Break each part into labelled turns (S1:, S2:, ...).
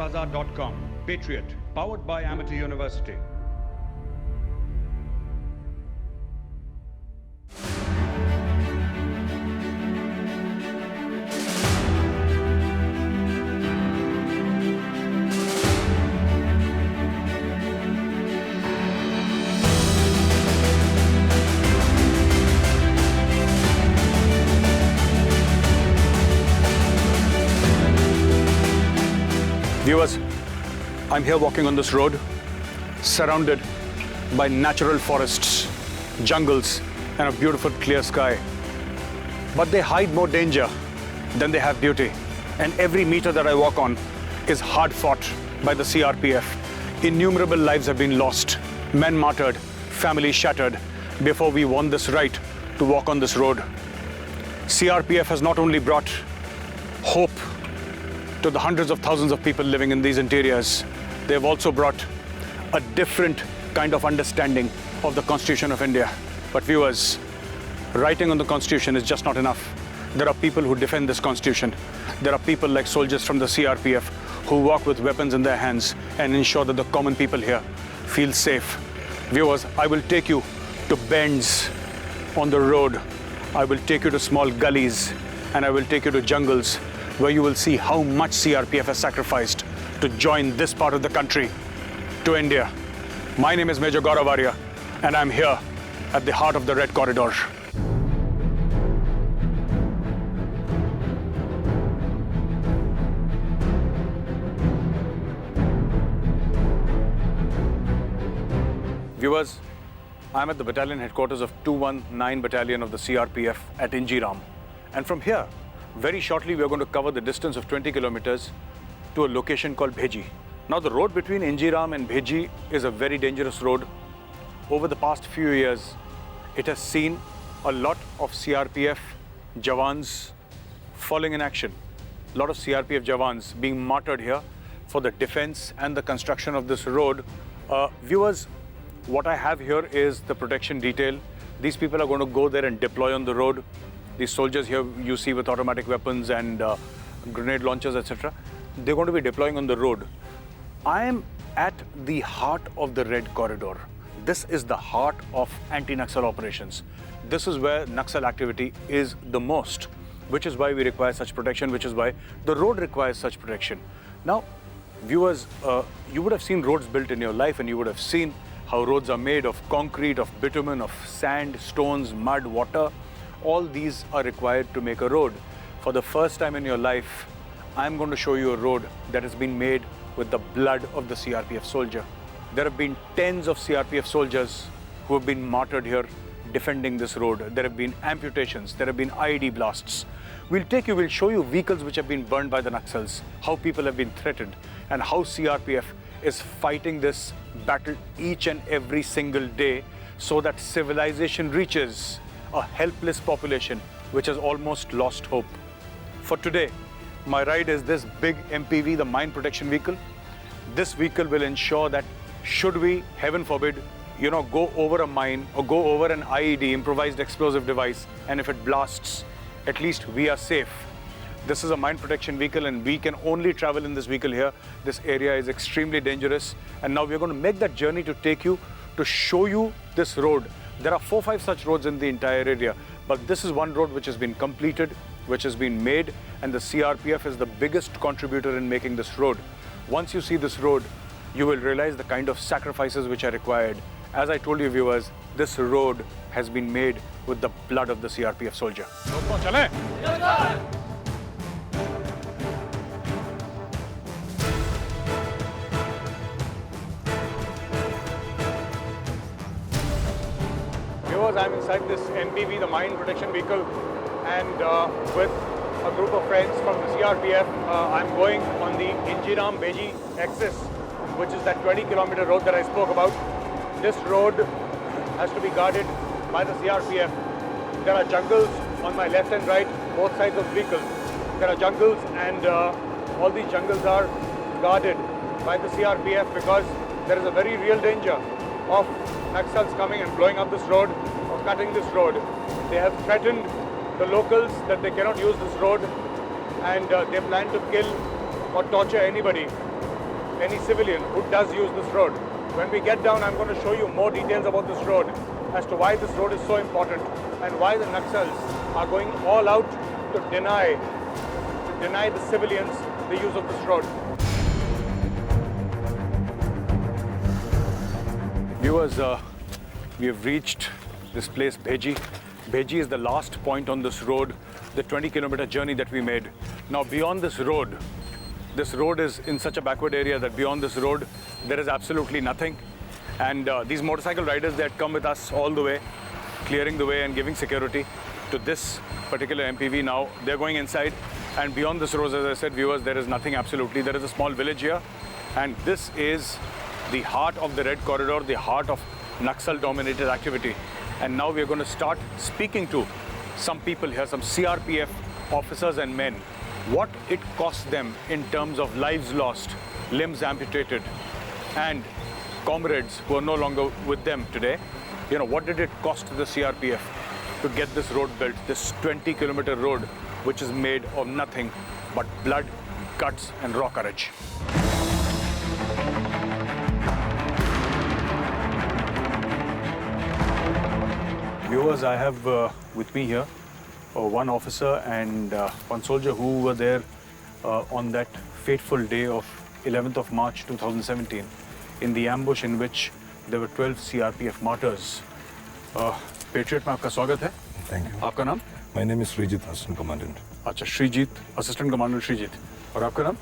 S1: Azad.com. Patriot, powered by Amity University.
S2: Viewers, I'm here walking on this road, surrounded by natural forests, jungles, and a beautiful clear sky. But they hide more danger than they have beauty. And every meter that I walk on is hard fought by the CRPF. Innumerable lives have been lost, men martyred, families shattered before we won this right to walk on this road. CRPF has not only brought hope to the hundreds of thousands of people living in these interiors, they have also brought a different kind of understanding of the Constitution of India. But viewers, writing on the Constitution is just not enough. There are people who defend this Constitution. There are people like soldiers from the CRPF who walk with weapons in their hands and ensure that the common people here feel safe. Viewers, I will take you to bends on the road. I will take you to small gullies, and I will take you to jungles where you will see how much CRPF has sacrificed to join this part of the country to India. My name is Major Gaurav Arya, and I'm here at the heart of the Red Corridor. Viewers, I'm at the battalion headquarters of 219 Battalion of the CRPF at Injiram. And from here, very shortly, we are going to cover the distance of 20 kilometers to a location called Bheji. Now, the road between Injiram and Bheji is a very dangerous road. Over the past few years, it has seen a lot of CRPF Jawans falling in action. A lot of CRPF Jawans being martyred here for the defense and the construction of this road. Viewers, what I have here is the protection detail. These people are going to go there and deploy on the road. These soldiers here you see with automatic weapons and grenade launchers, etc. They're going to be deploying on the road. I am at the heart of the Red Corridor. This is the heart of anti-Naxal operations. This is where Naxal activity is the most, which is why we require such protection, which is why the road requires such protection. Now, viewers, you would have seen roads built in your life, and you would have seen how roads are made of concrete, of bitumen, of sand, stones, mud, water. All these are required to make a road. For the first time in your life, I'm going to show you a road that has been made with the blood of the CRPF soldier. There have been tens of CRPF soldiers who have been martyred here defending this road. There have been amputations, there have been IED blasts. We'll show you vehicles which have been burned by the Naxals, how people have been threatened, and how CRPF is fighting this battle each and every single day so that civilization reaches a helpless population which has almost lost hope. For today, my ride is this big MPV, the Mine Protection Vehicle. This vehicle will ensure that should we, heaven forbid, go over a mine or go over an IED, improvised explosive device, and if it blasts, at least we are safe. This is a mine protection vehicle, and we can only travel in this vehicle here. This area is extremely dangerous. And now we're going to make that journey to take you, to show you this road. There are 4 or 5 such roads in the entire area, but this is one road which has been completed, which has been made, and the CRPF is the biggest contributor in making this road. Once you see this road, you will realize the kind of sacrifices which are required. As I told you, viewers, this road has been made with the blood of the CRPF soldier. I'm inside this MPV, the Mine Protection Vehicle, and with a group of friends from the CRPF, I'm going on the Injiram Bheji axis, which is that 20-kilometer road that I spoke about. This road has to be guarded by the CRPF. There are jungles on my left and right, both sides of the vehicle. There are jungles, and all these jungles are guarded by the CRPF because there is a very real danger of Naxals coming and blowing up this road or cutting this road. They have threatened the locals that they cannot use this road, and they plan to kill or torture anybody any civilian who does use this road. When we get down, I'm going to show you more details about this road as to why this road is so important and why the Naxals are going all out to deny the civilians the use of this road. Viewers, we have reached this place, Bheji. Bheji is the last point on this road, the 20-kilometer journey that we made. Now, beyond this road is in such a backward area that beyond this road, there is absolutely nothing. And these motorcycle riders, they had come with us all the way, clearing the way and giving security to this particular MPV. Now, they're going inside. And beyond this road, as I said, viewers, there is nothing absolutely. There is a small village here. And this is the heart of the Red Corridor, the heart of Naxal-dominated activity. And now we are going to start speaking to some people here, some CRPF officers and men, what it costs them in terms of lives lost, limbs amputated, and comrades who are no longer with them today. You know, what did it cost the CRPF to get this road built, this 20-kilometer road, which is made of nothing but blood, guts, and raw courage. Viewers, I have with me here one officer and one soldier who were there on that fateful day of 11th of March 2017 in the ambush in which there were 12 CRPF martyrs. Patriot में आपका स्वागत है.
S3: Thank you.
S2: आपका नाम?
S3: My name is Srijit, Assistant Commandant.
S2: अच्छा, Sreejith, Assistant Commandant Sreejith. और आपका नाम?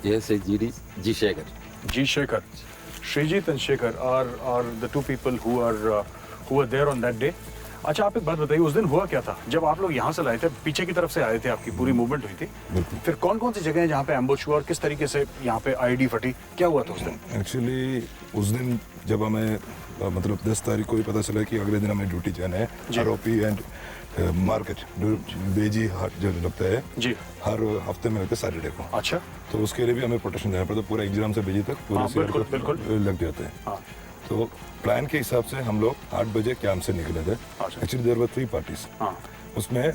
S4: Yes, G. Shekhar.
S2: G. Shekhar. Srijit and Shekhar are the two people who were there on that day. अच्छा, आप एक बात बताइए, उस दिन हुआ क्या था? जब आप लोग यहाँ से लाए थे, पीछे की तरफ से आए थे, आपकी पूरी मूवमेंट हुई थी. फिर कौन-कौन सी जगह हैं जहाँ पे एम्बुश हुआ और किस तरीके से यहाँ पे आईडी फटी? क्या हुआ था उस दिन?
S3: एक्चुअली उस दिन जब हमें मतलब 10 तारीख को ही पता चला कि अगले दिन हमें ड्यूटी जाना है, आरओपी एंड मार्केट बेजी हाट जो लगता है
S2: जी,
S3: हर हफ्ते में होता है सैटरडे को.
S2: अच्छा,
S3: तो उसके लिए भी हमें प्रोटेक्शन देना पड़ता है, पूरा एग्जाम से बेजी तक पूरे
S2: बिल्कुल
S3: लग जाते हैं. तो प्लान के हिसाब से हम लोग 8 बजे कैंप से निकले थे. Actually there were 3 parties. उसमें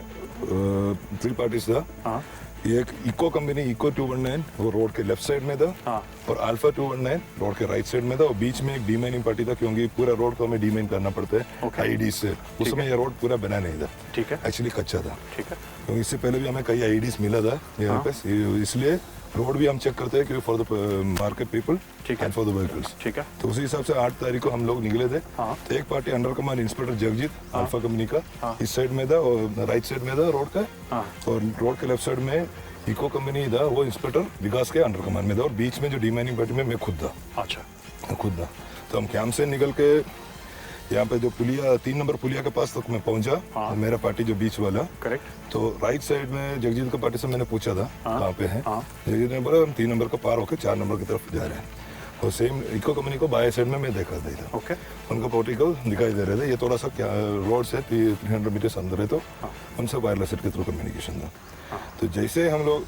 S3: 3 पार्टीज था. एक इको कंपनी इको 219 वो रोड के लेफ्ट साइड में था और अल्फा 219 रोड के राइट साइड में था और बीच में एक डीमाइनिंग पार्टी था क्योंकि पूरा रोड को हमें डीमाइन करना पड़ता है आईडी से. उस समय ये रोड पूरा बना नहीं था. ठीक है, एक्चुअली कच्चा था. ठीक है, क्योंकि इससे पहले भी हमें कई आईडीज मिला था यहाँ पे, इसलिए रोड भी हम चेक करते हैं कि for the market people and for the vehicles. ठीक है, तो उसी हिसाब से 8 तारीख को हम लोग निकले थे. तो एक party under command inspector Jagjit alpha company का इस साइड में था और राइट साइड में था रोड का, और रोड के लेफ्ट साइड में इको कंपनी था, वो इंस्पेक्टर विकास के अंडर कमांड में था, और बीच में जो डीमाइनिंग पार्टी में मैं खुद था. अच्छा, खुद था. तो हम कैंप से निकल के यहाँ पे जो पुलिया 3 नंबर पुलिया के पास तक मैं पहुंचा. तो मेरा पार्टी जो बीच वाला करेक्ट. तो राइट साइड में जगजीत का पार्टी से मैंने पूछा था कहाँ पे है. जगजीत ने बोला हम 3 नंबर का पार होकर 4 नंबर की तरफ जा रहे हैं. और सेम इको कंपनी को बाएं साइड में मैं देखा था. ओके, उनका पोर्टिकल दिखाई दे रहे थे. ये थोड़ा सा रोड से 300 मीटर अंदर है, तो उनसे वायरलेस सेट के थ्रू कम्युनिकेशन था. तो जैसे हम लोग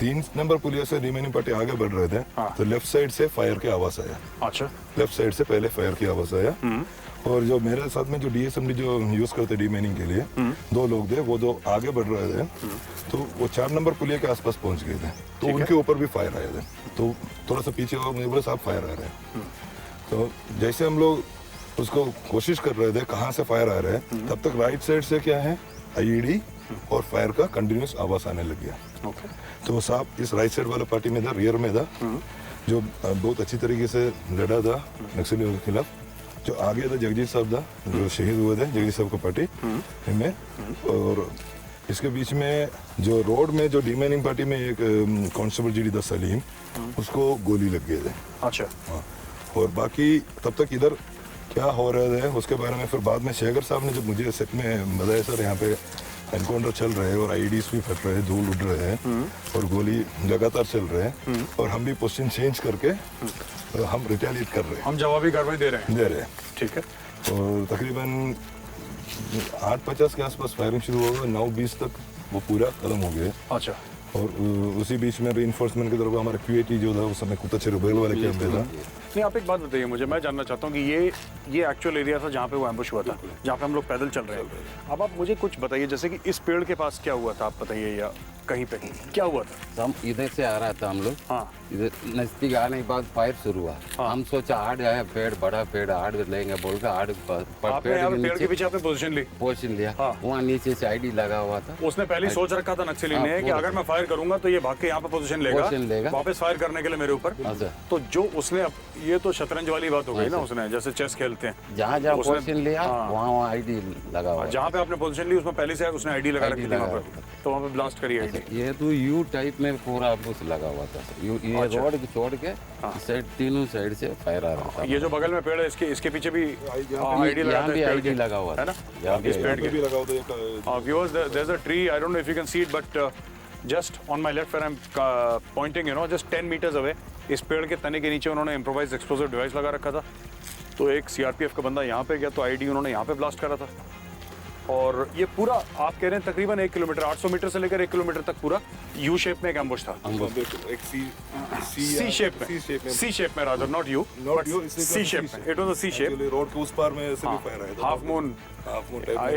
S3: 3 नंबर पुलिया से रिमेनिंग पार्टी आगे बढ़ रहे थे तो लेफ्ट साइड से फायर की आवाज आया. अच्छा, लेफ्ट साइड से पहले फायर की आवाज आया. और जो मेरे साथ में जो डीएसएमडी जो यूज करते डीमाइनिंग के लिए 2 लोग थे, वो जो आगे बढ़ रहे थे तो वो 4 नंबर पुलिया के आसपास पहुंच गए थे. तो उनके ऊपर भी फायर आए थे. तो थोड़ा सा पीछे मुझे बोले साहब फायर आ रहे हैं. तो जैसे हम लोग उसको कोशिश कर रहे थे कहाँ से फायर आ रहे हैं, तब तक राइट साइड से क्या है आईईडी और फायर का कंटिन्यूस आवाज आने लग गया. तो साहब इस राइट साइड वाला पार्टी में था, रियर में था, जो बहुत अच्छी तरीके से लड़ा था नक्सलियों के खिलाफ. जो आगे था जगजीत साहब था, जो शहीद हुए थे जगजीत साहब का पार्टी में. और इसके बीच में जो रोड में जो डीमाइनिंग पार्टी में एक कांस्टेबल जीडी 10 सलीम, उसको गोली लग गए थे. अच्छा, हाँ. और बाकी तब तक इधर क्या हो रहे थे उसके बारे में फिर बाद में शेखर साहब ने जब मुझे सेट में बताया सर यहाँ पे एनकाउंटर चल रहे हैं और आईडीज भी फट रहे हैं, धूल उड़ रहे हैं और गोली लगातार चल रहे हैं और हम भी पोजीशन चेंज करके हम रिटेलिएट कर रहे हैं, हम जवाबी कार्रवाई दे रहे हैं. ठीक है, और तकरीबन 8:50 के आसपास फायरिंग शुरू होगा, 9:20 तक वो पूरा खत्म हो गया. अच्छा, और उसी बीच में रीइंफोर्समेंट की तरफ हमारा क्यूएटी जो था उस समय कुत्ता रुबेल वाले कैंप में था. नहीं, आप एक बात बताइए मुझे, मैं जानना चाहता हूँ कि ये एक्चुअल एरिया था जहाँ पे वो एम्बुश हुआ था, जहाँ पे हम लोग पैदल चल रहे हैं. अब आप मुझे कुछ बताइए, जैसे कि इस पेड़ के पास क्या हुआ था, आप बताइए, या
S2: कहीं पे। क्या हुआ था?
S4: हम इधर से आ रहा था हम लोग।
S2: हाँ।
S4: इधर नजदीक आने के बाद फायर शुरू हुआ। हम सोचा आड़ आया पेड़, बड़ा पेड़ आड़ लेंगे बोल कर आड़
S2: आपने यहाँ पे पेड़ के पीछे आपने पोजीशन ली?
S4: पोजीशन लिया।
S2: हाँ।
S4: वहाँ नीचे से आईडी लगा हुआ था।
S2: उसने पहले ही सोच रखा था नक्सली
S4: हाँ,
S2: ने कि अगर मैं फायर करूंगा तो ये भाग के यहाँ पे पोजीशन लेगा वापस फायर करने के लिए मेरे ऊपर।
S4: हाँ सर।
S2: तो जो उसने ये तो शतरंज वाली बात हो गई ना, उसने जैसे चेस खेलते हैं,
S4: जहाँ जहाँ
S2: उसने-
S4: पोजीशन लिया वहाँ आईडी लगा हुआ।
S2: जहाँ पे आपने पोजीशन ली उसमें पहले से उसने आईडी लगा रखी थी वहाँ
S4: लगा
S2: पर, तो वहाँ पे ब्लास्ट करी आईडी।
S4: ये तो यू टाइप में पूरा बुश लगा हुआ था सर। ये रोड छोड़ के साइड, तीनों साइड से फायर आ रहा था।
S2: ये जो बगल में पेड़ है इसके पीछे भी आईडी लगा
S4: यहाँ भी आईडी लगा हुआ
S2: है ना,
S4: यहाँ भी
S2: इस पेड़ के
S3: भी लगा होता है।
S2: viewers, there's a tree. I don't know if you can see it, but just on my left where I'm pointing, you know, just 10 meters away, इस पेड़ के तने के नीचे उन्होंने improvised explosive device लगा रखा था। तो एक सीआरपीएफ का बंदा यहाँ पे गया तो आईडी उन्होंने यहाँ पे ब्लास्ट करा था। और ये पूरा आप कह रहे हैं तकरीबन 1 किलोमीटर, 800 मीटर से लेकर 1 किलोमीटर तक पूरा यू शेप में एक एम्बुश था।
S3: एक
S2: सी शेप में rather, not U, C shape में। It was a C shape.
S3: Road के उस पार में से भी फायर आया था।
S2: हाफ मून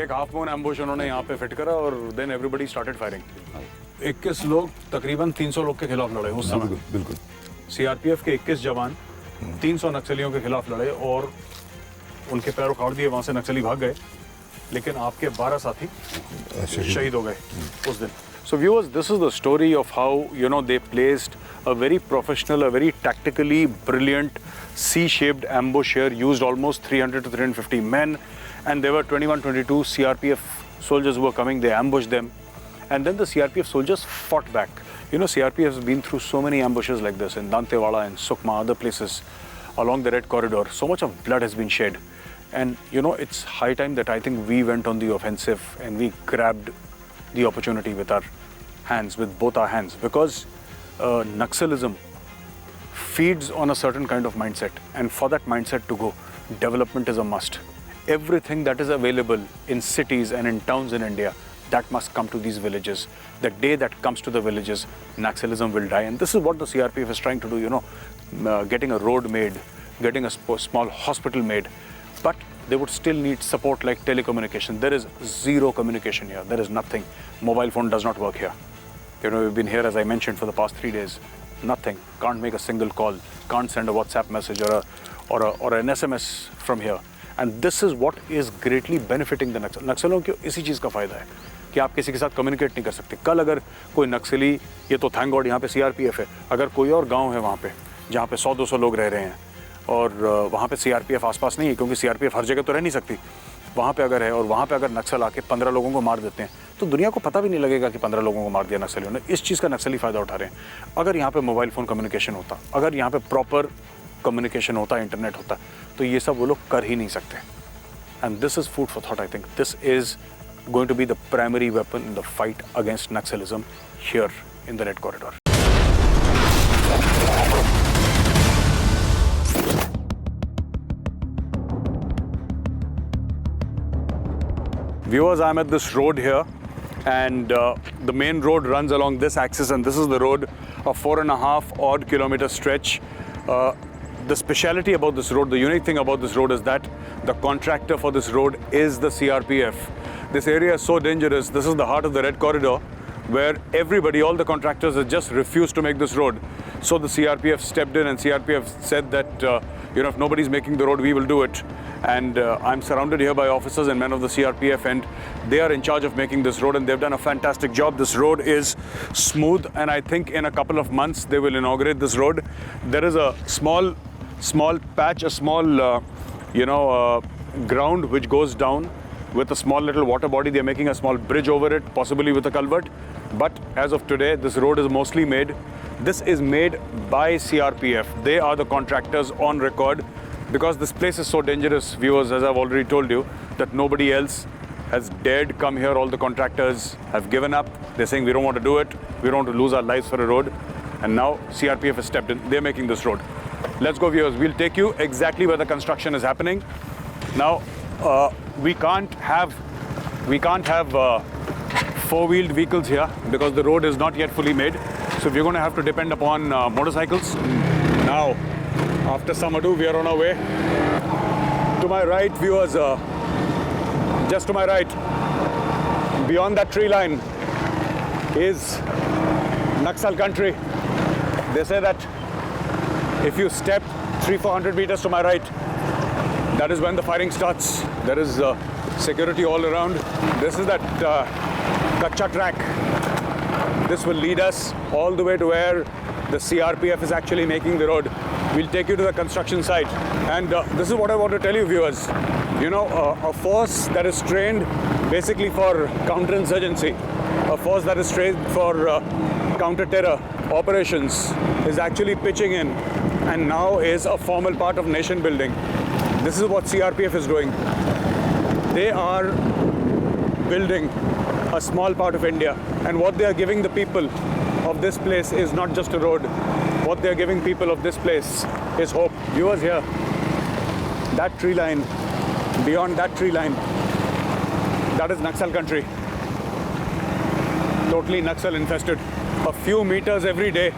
S2: एक हाफ मून एम्बुश उन्होंने यहाँ पे फिट करा और देन एवरीबॉडी स्टार्टेड फायरिंग। 21 लोग तकरीबन 300 लोग के खिलाफ लड़े उस समय।
S3: बिल्कुल।
S2: सीआरपीएफ के 21 जवान 300 नक्सलियों के खिलाफ लड़े और उनके पैर उखाड़ दिए, वहां से नक्सली भाग गए, लेकिन आपके 12 साथी शहीद हो गए उस दिन। So viewers, this is the story of how, you know, they placed a very professional, a very tactically brilliant C-shaped ambush here, used almost 300 to 350 men, and there were 21, 22 CRPF soldiers who were coming. They ambushed them, and then the CRPF soldiers fought back. You know, CRPF has been through so many ambushes like this in Dantewala and Sukma, other places along the Red Corridor. So much of blood has been shed. And you know, it's high time that I think we went on the offensive and we grabbed the opportunity with our hands, with both our hands, because Naxalism feeds on a certain kind of mindset, and for that mindset to go, development is a must. Everything that is available in cities and in towns in India, that must come to these villages. The day that comes to the villages, Naxalism will die, and this is what the CRPF is trying to do, you know, getting a road made, getting a small hospital made. But they would still need support like telecommunication. There is zero communication here. There is nothing. Mobile phone does not work here. You know, we've been here, as I mentioned, for the past 3 days. Nothing. Can't make a single call. Can't send a WhatsApp message or an SMS from here. And this is what is greatly benefiting the Naxal. नक्सलों को इसी चीज़ का फायदा है कि आप किसी के साथ कम्युनिकेट नहीं कर सकते। कल अगर कोई नक्सली, ये तो थैंक गॉड यहाँ पे सीआरपीएफ है, अगर कोई और गाँव है वहाँ पे जहाँ पे 100-200 लोग रह रहे हैं और वहाँ पे सीआरपीएफ आसपास नहीं है, क्योंकि सीआरपीएफ हर जगह तो रह नहीं सकती, वहाँ पे अगर है और वहाँ पे अगर नक्सल आके 15 लोगों को मार देते हैं तो दुनिया को पता भी नहीं लगेगा कि 15 लोगों को मार दिया नक्सलियों ने। इस चीज़ का नक्सली फ़ायदा उठा रहे हैं। अगर यहाँ पे मोबाइल फ़ोन कम्युनिकेशन होता, अगर यहाँ पे प्रॉपर कम्युनिकेशन होता, इंटरनेट होता, तो ये सब वो लोग कर ही नहीं सकते। And this is food for thought. I think this is going to be the primary weapon in the fight against naxalism here in the red corridor. Viewers, I'm at this road here, and the main road runs along this axis, and this is the road, a 4.5 odd kilometer stretch. The speciality about this road, the unique thing about this road is that the contractor for this road is the CRPF. This area is so dangerous. This is the heart of the Red Corridor, where everybody, all the contractors have just refused to make this road. So the CRPF stepped in, and CRPF said that, you know, if nobody's making the road, we will do it. And I'm surrounded here by officers and men of the CRPF, and they are in charge of making this road, and they've done a fantastic job. This road is smooth, and I think in a couple of months they will inaugurate this road. There is a small patch, a small, ground which goes down with a small little water body. They're making a small bridge over it, possibly with a culvert. But as of today, this road is mostly made. This is made by CRPF. They are the contractors on record, because this place is so dangerous, viewers, as I've already told you, that nobody else has dared come here. All the contractors have given up. They're saying, we don't want to do it. We don't want to lose our lives for a road. And now CRPF has stepped in. They're making this road. Let's go, viewers. We'll take you exactly where the construction is happening. Now, we can't have four-wheeled vehicles here because the road is not yet fully made. So we're going to have to depend upon motorcycles. Now, after some ado, we are on our way. To my right, viewers, just to my right, beyond that tree line is Naxal country. They say that if you step 300-400 meters to my right, that is when the firing starts. There is security all around. This is that Kacha track. This will lead us all the way to where the CRPF is actually making the road. We'll take you to the construction site. And this is what I want to tell you, viewers. You know, a force that is trained basically for counterinsurgency, a force that is trained for counter-terror operations is actually pitching in and now is a formal part of nation building. This is what CRPF is doing. They are building a small part of India, and what they are giving the people of this place is not just a road. What they are giving people of this place is hope. Viewers, here, that tree line, beyond that tree line, that is Naxal country. Totally Naxal infested. A few meters every day,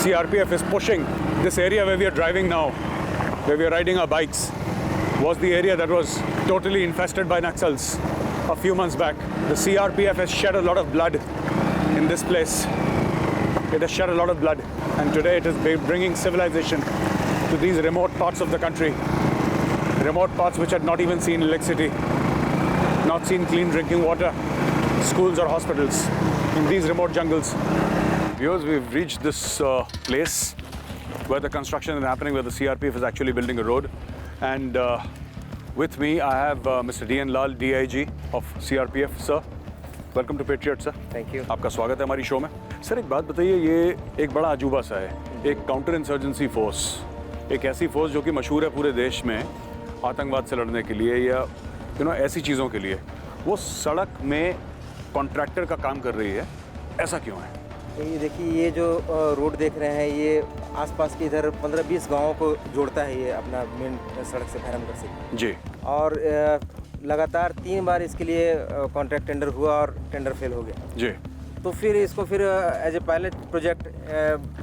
S2: CRPF is pushing. This area where we are driving now, where we are riding our bikes, was the area that was totally infested by Naxals a few months back. The CRPF has shed a lot of blood in this place. It has shed a lot of blood, and today it is bringing civilization to these remote parts of the country. Remote parts which had not even seen electricity, not seen clean drinking water, schools or hospitals, in these remote jungles. Viewers, we've reached this place where the construction is happening, where the CRPF is actually building a road. And with me, I have Mr. D.N. Lal, DIG of CRPF. Sir, welcome to Patriot, sir.
S5: Thank you.
S2: आपका स्वागत है हमारी show में. Sir, एक बात बताइए, ये एक बड़ा अजूबा सा है, एक काउंटर इंसर्जेंसी फोर्स, एक ऐसी फोर्स जो कि मशहूर है पूरे देश में आतंकवाद से लड़ने के लिए या ऐसी चीज़ों के लिए. वो सड़क में कॉन्ट्रैक्टर का काम कर रही है, ऐसा क्यों है?
S5: ये देखिए, ये जो रोड देख रहे हैं, ये आसपास के इधर 15-20 गांवों को जोड़ता है, ये अपना मेन सड़क से भैरमगढ़ से
S2: जी.
S5: और लगातार 3 बार इसके लिए कॉन्ट्रैक्ट टेंडर हुआ और टेंडर फेल हो गया
S2: जी.
S5: तो फिर इसको as a pilot project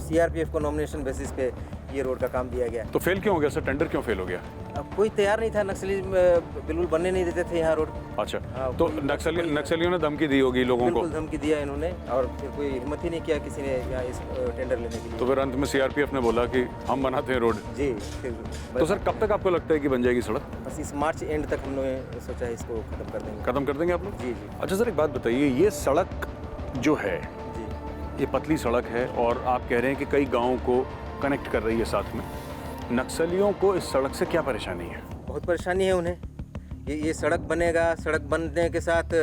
S5: CRPF को नॉमिनेशन बेसिस पे ये रोड का काम दिया गया.
S2: तो फेल क्यों हो गया सर? टेंडर क्यों फेल हो गया?
S5: अब कोई तैयार नहीं था, नक्सली बिल्कुल बनने नहीं देते थे यहाँ रोड.
S2: अच्छा, तो नक्सलियों ने धमकी दी होगी लोगों को?
S5: बिल्कुल धमकी दिया इन्होंने, और फिर कोई हिम्मत ही नहीं किया किसी ने यहाँ इस टेंडर लेने के लिए.
S2: तो फिर अंत में CRPF ने बोला कि हम बनाते हैं रोड.
S5: जी. फिर
S2: तो सर, कब तक आपको लगता है कि बन जाएगी सड़क?
S5: बस इस मार्च एंड तक हमने सोचा है इसको खत्म कर देंगे.
S2: खत्म कर देंगे आप लोग?
S5: जी जी.
S2: अच्छा सर, एक बात बताइए, ये सड़क जो है,
S5: जी.
S2: ये पतली सड़क है और आप कह रहे हैं कि कई गाँवों को कनेक्ट कर रही है साथ में. नक्सलियों को इस सड़क से क्या परेशानी है?
S5: बहुत परेशानी है उन्हें. ये सड़क बनेगा, सड़क बनने के साथ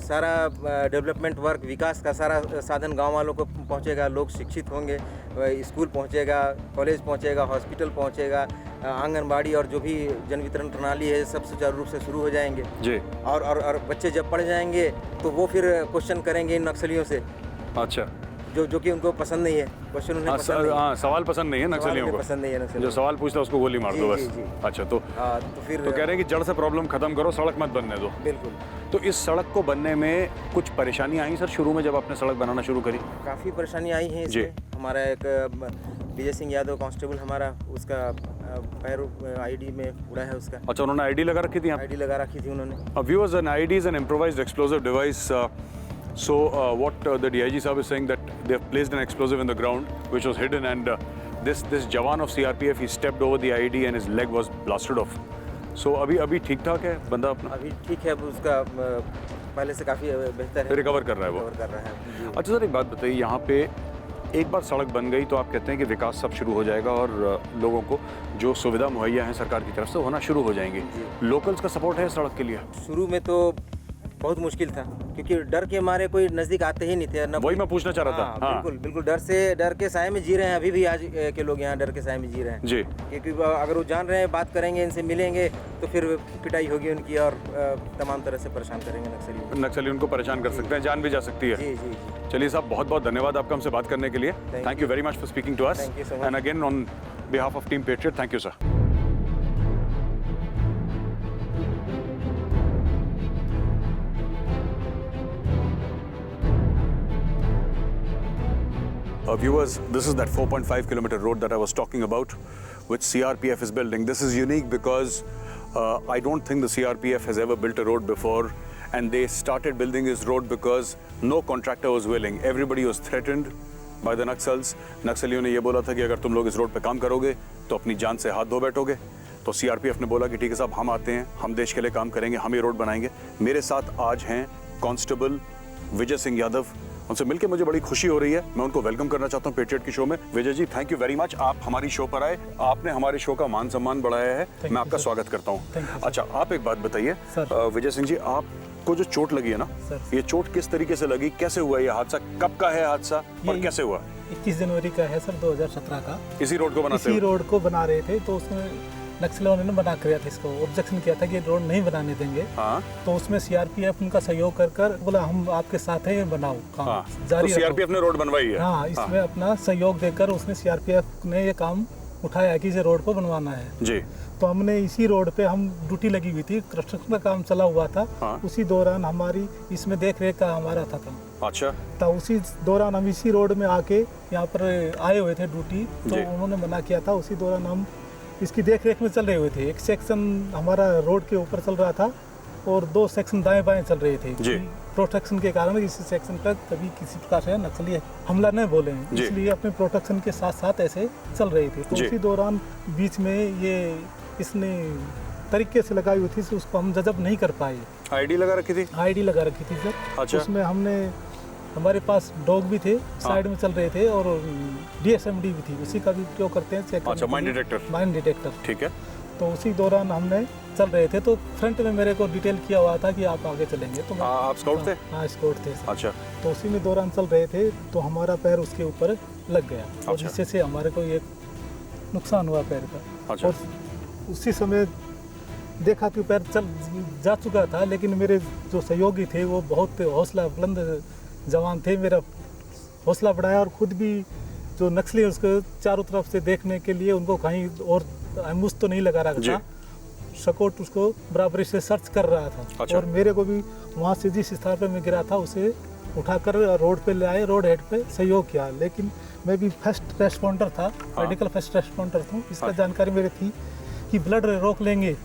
S5: सारा डेवलपमेंट वर्क, विकास का सारा साधन गांव वालों को पहुंचेगा, लोग शिक्षित होंगे, स्कूल पहुंचेगा, कॉलेज पहुंचेगा, हॉस्पिटल पहुंचेगा, आंगनबाड़ी और जो भी जन वितरण प्रणाली है सब सुचारू रूप से शुरू हो जाएंगे
S2: जी.
S5: और बच्चे जब पढ़ जाएंगे तो वो फिर क्वेश्चन करेंगे इन नक्सलियों से.
S2: अच्छा.
S5: जो कि उनको पसंद नहीं है क्वेश्चन. उन्हें पसंद नहीं है.
S2: सवाल पसंद नहीं है नक्सलियों को.
S5: पसंद नहीं है नक्सलियों.
S2: जो सवाल पूछता है उसको गोली मार दो बस.
S5: जी.
S2: अच्छा, तो
S5: फिर
S2: कह रहे हैं कि जड़ से प्रॉब्लम खत्म करो, सड़क मत बनने दो.
S5: बिल्कुल.
S2: तो इस सड़क को बनने में कुछ परेशानी आई सर शुरू में जब आपने सड़क बनाना शुरू करी?
S5: काफ़ी परेशानी आई है इसमें. हमारा एक विजय सिंह यादव कांस्टेबल, हमारा उसका पैर ID में उड़ा है उसका.
S2: अच्छा, उन्होंने ID लगा रखी थी?
S5: ID लगा रखी थी उन्होंने.
S2: Viewers, an ID is an improvised explosive device. So what the DIG sahab is saying that they have placed an explosive in the ground which was hidden, and this Jawan of CRPF, he stepped over the ID and his leg was blasted off. So अभी ठीक ठाक है बंदा अपना?
S5: अभी ठीक है, उसका पहले से काफ़ी बेहतर है,
S2: रिकवर कर रहा है वो.
S5: रिकवर कर रहा है.
S2: अच्छा सर, एक बात बताइए, यहाँ पे एक बार सड़क बन गई तो आप कहते हैं कि विकास सब शुरू हो जाएगा और लोगों को जो सुविधा मुहैया है सरकार की तरफ से होना शुरू हो जाएंगी. लोकल्स का सपोर्ट है सड़क के लिए?
S5: शुरू में तो बहुत मुश्किल था, क्योंकि डर के मारे कोई नज़दीक आते ही नहीं थे.
S2: वही मैं पूछना चाह रहा था. हाँ.
S5: बिल्कुल डर के साए में जी रहे हैं. अभी भी आज के लोग यहाँ डर के साए में जी रहे हैं
S2: जी.
S5: क्योंकि अगर वो जान रहे हैं, बात करेंगे, इनसे मिलेंगे तो फिर पिटाई होगी उनकी और तमाम तरह से परेशान करेंगे
S2: नक्सली उनको परेशान कर सकते हैं, जान भी जा सकती है.
S5: जी जी.
S2: चलिए साहब, बहुत बहुत धन्यवाद आपका हमसे बात करने के लिए. Thank you very much for speaking to us. And again on behalf of team Patriot, thank you sir. Viewers, this is that 4.5 kilometer road that I was talking about, which CRPF is building. This is unique because I don't think the CRPF has ever built a road before, and they started building this road because no contractor was willing. Everybody was threatened by the Naxals. नक्सलियों ने ये बोला था कि अगर तुम लोग इस रोड पे काम करोगे तो अपनी जान से हाथ धो बैठोगे। तो सीआरपीएफ ने बोला कि ठीक है साहब, हम आते हैं, हम देश के लिए काम करेंगे, हम ये रोड बनाएंगे। मेरे साथ आज हैं कांस्टेबल विजय सिंह यादव। उनसे मिलकर मुझे बड़ी खुशी हो रही है। मैं उनको वेलकम करना चाहता हूँ पेट्रियट की शो में। Vijay ji, thank you very much, आप हमारी शो पर आए, आपने हमारे शो का मान सम्मान बढ़ाया है, मैं आपका स्वागत करता हूँ। अच्छा, आप एक बात बताइए विजय सिंह जी, आपको जो चोट लगी है ना, ये चोट किस तरीके से लगी, कैसे हुआ ये हादसा, कब का है हादसा और कैसे हुआ?
S6: 21 जनवरी का है सर, 2017 का।
S2: इसी रोड को बनाते
S6: इसी रोड को बना रहे थे, तो उसमें नक्सलियों ने मना किया था, इसको ऑब्जेक्शन किया था कि रोड नहीं बनाने देंगे।
S2: हाँ।
S6: तो उसमें सीआरपीएफ उनका सहयोग कर बोला हम आपके साथ हैं, बनाओ काम।
S2: हाँ।
S6: जारी
S2: तो सीआरपीएफ ने रोड बनवाई है।
S6: हाँ, इसमें अपना सहयोग देकर उसने सीआरपीएफ ने ये काम उठाया कि इसे रोड को बनवाना है
S2: जी।
S6: तो हमने इसी रोड पे हम ड्यूटी लगी हुई थी, कंस्ट्रक्शन का काम चला हुआ था।
S2: हाँ।
S6: उसी दौरान हमारी इसमें देख रेख का हमारा था काम।
S2: अच्छा।
S6: तो उसी दौरान हम इसी रोड में आके यहाँ पर आए हुए थे ड्यूटी, तो उन्होंने मना किया था। उसी दौरान हम इसकी देख रेख में चल रहे हुए थे। एक सेक्शन हमारा रोड के ऊपर चल रहा था और 2 सेक्शन दाएं बाएं चल रहे थे। प्रोटेक्शन के कारण इसी सेक्शन पर कभी किसी प्रकार से नक्सली हमला नहीं बोले, इसलिए अपने प्रोटेक्शन के साथ साथ ऐसे चल रहे थे। तो उसी दौरान बीच में ये इसने तरीके से लगाई हुई थी, उसको हम जजब नहीं कर पाए।
S2: आईडी लगा रखी थी?
S6: आईडी लगा रखी थी सर।
S2: अच्छा।
S6: उसमें हमने, हमारे पास डॉग भी थे, साइड में चल रहे थे, और डीएसएमडी भी थी, उसी का भी उपयोग करते हैं चेक।
S2: अच्छा, माइन डिटेक्टर।
S6: माइन डिटेक्टर,
S2: ठीक है।
S6: तो उसी दौरान हमने चल रहे थे, तो फ्रंट में मेरे को डिटेल किया हुआ था कि आप आगे चलेंगे। तो
S2: आप स्काउट थे?
S6: हाँ, स्काउट थे।
S2: अच्छा।
S6: तो उसी में दौरान चल रहे थे, तो हमारा पैर उसके ऊपर लग गया, और जिससे से हमारे को एक नुकसान हुआ पैर का।
S2: अच्छा।
S6: और उसी समय देखा कि पैर चल जा चुका था, लेकिन मेरे जो सहयोगी थे वो बहुत हौसला बुलंद जवान थे। मेरा हौसला बढ़ाया, और खुद भी जो नक्सली उसको चारों तरफ से देखने के लिए उनको कहीं और एम्बुश तो नहीं लगा रखा था, स्काउट उसको बराबरी से सर्च कर रहा था।
S2: अच्छा।
S6: और मेरे को भी वहाँ से जिस स्थान पर मैं गिरा था उसे उठाकर रोड पे ले आए, रोड हेड पे सहयोग किया। लेकिन मैं भी फर्स्ट रेस्पॉन्डर था, मेडिकल फर्स्ट रेस्पॉन्डर था। इसका जानकारी मेरी थी कि ब्लड रोक लेंगे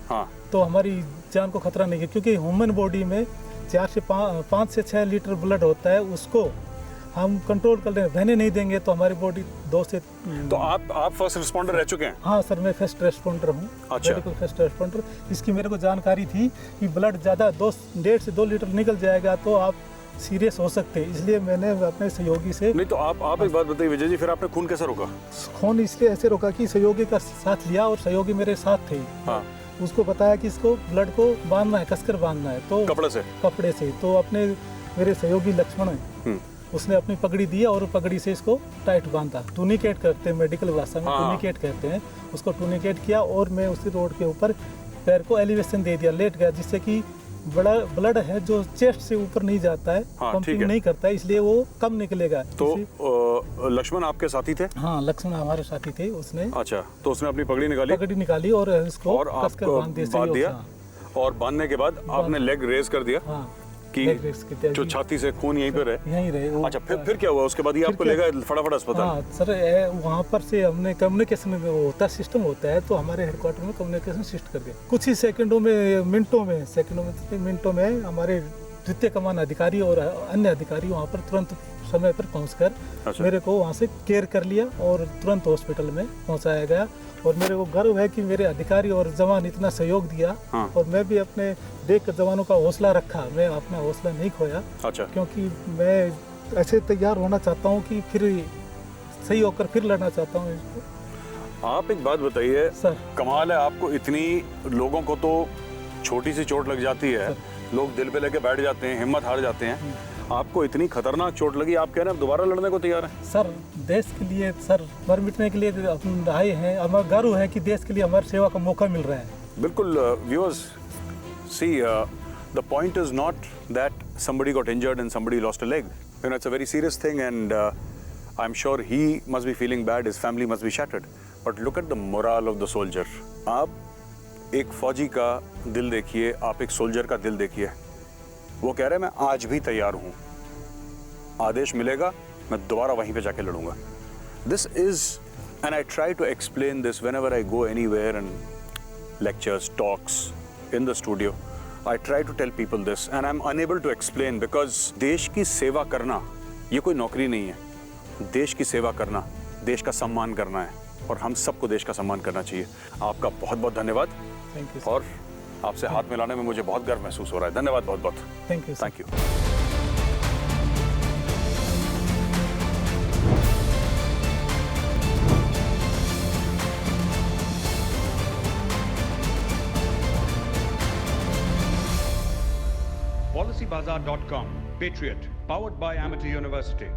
S6: तो हमारी जान को खतरा नहीं है, क्योंकि ह्यूमन बॉडी में 5 से 6 लीटर ब्लड होता है, उसको हम कंट्रोल कर लें, बहने नहीं देंगे तो हमारी बॉडी 2 से।
S2: तो आप फर्स्ट रिस्पॉन्डर रह चुके हैं?
S6: हाँ सर, मैं फर्स्ट रेस्पॉन्डर हूँ।
S2: अच्छा।
S6: Medical first responder. इसकी मेरे को जानकारी थी कि ब्लड ज़्यादा 1.5 से 2 लीटर निकल जाएगा तो आप सीरियस हो सकते हैं, इसलिए मैंने अपने सहयोगी से।
S2: नहीं तो आप एक बात बताइए विजय जी, फिर आपने खून कैसे रोका?
S6: खून इसलिए ऐसे रोका कि सहयोगी का साथ लिया, और सहयोगी मेरे साथ थे।
S2: हाँ।
S6: उसको बताया कि इसको ब्लड को बांधना है, कसकर बांधना है, तो कपड़े से। तो अपने मेरे सहयोगी लक्ष्मण है, उसने अपनी पगड़ी दी और पगड़ी से इसको टाइट बांधा। टूनिकेट करते हैं मेडिकल भाषा में, टूनिकेट कहते हैं उसको। टूनिकेट किया और मैं उसी रोड के ऊपर पैर को एलिवेशन दे दिया, लेट गया, जिससे कि बड़ा ब्लड है जो चेस्ट से ऊपर नहीं जाता है, पंपिंग नहीं करता है, इसलिए वो कम निकलेगा।
S2: तो लक्ष्मण आपके साथी थे?
S6: हाँ, लक्ष्मण हमारे साथी थे। उसने,
S2: अच्छा, तो उसने अपनी पगड़ी निकाली
S6: और इसको कसकर बांध दिया।
S2: और बांधने के बाद आपने लेग रेज कर दिया।
S6: हाँ,
S2: कि जो छाती से खून यहीं पर है।
S6: यहीं रहे।
S2: अच्छा, फिर क्या हुआ उसके बाद? ये आपको ले गए फटाफट अस्पताल?
S6: हाँ सर, वहाँ पर से हमने कम्युनिकेशन होता सिस्टम होता है, तो हमारे हेडक्वार्टर में कम्युनिकेशन सिस्ट कर दिया। कुछ ही मिनटों में हमारे द्वितीय कमान अधिकारी और अन्य अधिकारी वहाँ पर तुरंत समय पर पहुँचकर मेरे को वहाँ से केयर कर लिया और तुरंत हॉस्पिटल में पहुँचाया गया। और मेरे को गर्व है कि मेरे अधिकारी और जवान इतना सहयोग दिया। और मैं भी अपने देख जवानों का हौसला रखा, मैं अपना हौसला नहीं खोया।
S2: अच्छा।
S6: क्योंकि मैं ऐसे तैयार होना चाहता हूँ कि फिर सही होकर फिर लड़ना चाहता हूँ इसको।
S2: आप एक बात बताइए
S6: सर,
S2: कमाल है, आपको इतनी, लोगों को तो छोटी सी चोट लग जाती है, लोग दिल पे लेके बैठ जाते हैं, हिम्मत हार जाते हैं, आपको इतनी खतरनाक चोट लगी, आप कह रहे हैं दोबारा लड़ने को तैयार हैं?
S6: सर, देश के लिए सर मर मिटने के लिए अपन आए हैं। हमारा गर्व है कि देश के लिए हमारी सेवा का मौका मिल रहा है।
S2: बिल्कुल। Viewers, see, the point is not that somebody got injured and somebody lost a leg. You know, it's a very serious thing, and I'm sure he must be feeling bad, his family must be shattered. But look at the morale of the soldier. आप एक फौजी का दिल देखिए, आप एक soldier का दिल देखिए। वो कह रहे हैं मैं आज भी तैयार हूं, आदेश मिलेगा मैं दोबारा वहीं पे जाके लड़ूंगा। This is, and I try to explain this whenever I go anywhere and lectures, talks in the studio. I try to tell people this and I'm unable to explain because देश की सेवा करना ये कोई नौकरी नहीं है। देश की सेवा करना, देश का सम्मान करना है और हम सबको देश का सम्मान करना चाहिए। आपका बहुत बहुत धन्यवाद।
S6: थैंक यू
S2: और आपसे हाथ मिलाने में मुझे बहुत गर्व महसूस हो रहा है। धन्यवाद बहुत बहुत।
S6: Thank you
S2: thank you.
S1: PolicyBazaar.com, Patriot, powered by Amity University.